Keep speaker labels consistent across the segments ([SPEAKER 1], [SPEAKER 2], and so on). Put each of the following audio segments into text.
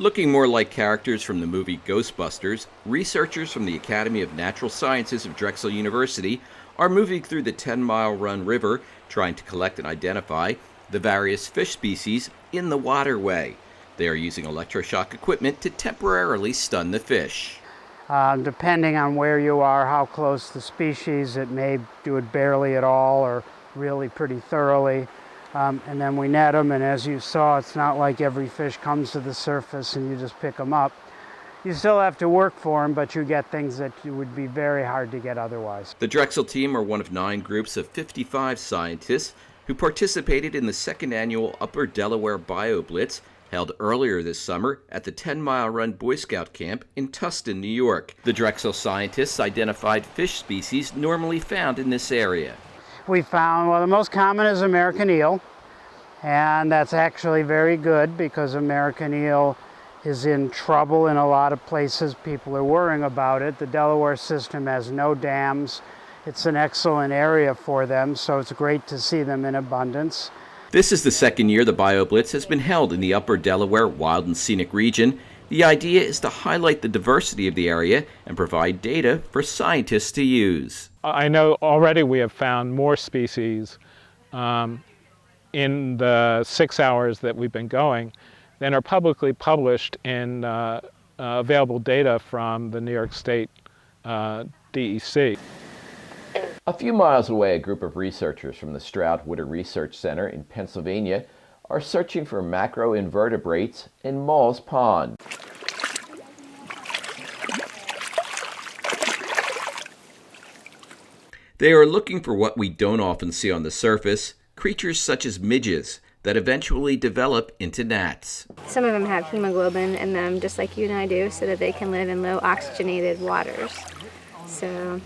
[SPEAKER 1] Looking more like characters from the movie Ghostbusters, researchers from the Academy of Natural Sciences of Drexel University are moving through the 10-mile run river trying to collect and identify the various fish species in the waterway. They are using electroshock equipment to temporarily stun the fish.
[SPEAKER 2] Depending on where you are, how close the species, it may do it barely at all or really pretty thoroughly. And then we net them, and as you saw, it's not like every fish comes to the surface and you just pick them up. You still have to work for them, but you get things that would be very hard to get otherwise.
[SPEAKER 1] The Drexel team are one of 9 groups of 55 scientists who participated in the second annual Upper Delaware Bio Blitz held earlier this summer at the 10-mile run Boy Scout camp in Tustin, New York. The Drexel scientists identified fish species normally found in this area.
[SPEAKER 2] We found, well, the most common is American eel, and that's actually very good because American eel is in trouble in a lot of places. People are worrying about it. The Delaware system has no dams. It's an excellent area for them, so it's great to see them in abundance.
[SPEAKER 1] This is the second year the Bio Blitz has been held in the Upper Delaware Wild and Scenic region. The idea is to highlight the diversity of the area and provide data for scientists to use.
[SPEAKER 3] I know already we have found more species in the 6 hours that we've been going than are publicly published in available data from the New York State DEC.
[SPEAKER 1] A few miles away, a group of researchers from the Stroud Water Research Center in Pennsylvania are searching for macroinvertebrates in Moll's Pond. They are looking for what we don't often see on the surface, creatures such as midges that eventually develop into gnats.
[SPEAKER 4] Some of them have hemoglobin in them, just like you and I do, so that they can live in low oxygenated waters. So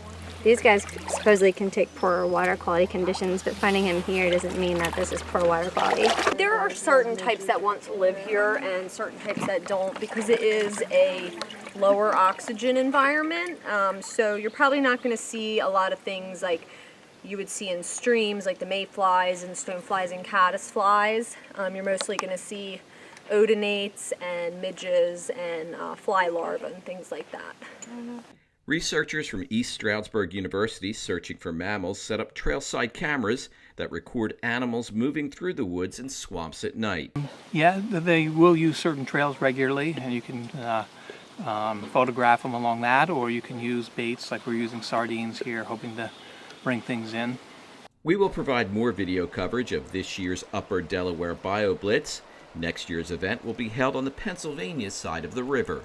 [SPEAKER 4] these guys supposedly can take poorer water quality conditions, but finding him here doesn't mean that this is poor water quality.
[SPEAKER 5] There are certain types that want to live here and certain types that don't because it is a lower oxygen environment. So you're probably not going to see a lot of things like you would see in streams, like the mayflies and stoneflies and caddisflies. You're mostly going to see odonates and midges and fly larvae and things like that.
[SPEAKER 1] Researchers from East Stroudsburg University searching for mammals set up trailside cameras that record animals moving through the woods and swamps at night.
[SPEAKER 6] Yeah, they will use certain trails regularly, and you can photograph them along that, or you can use baits like we're using sardines here, hoping to bring things in.
[SPEAKER 1] We will provide more video coverage of this year's Upper Delaware Bio Blitz. Next year's event will be held on the Pennsylvania side of the river.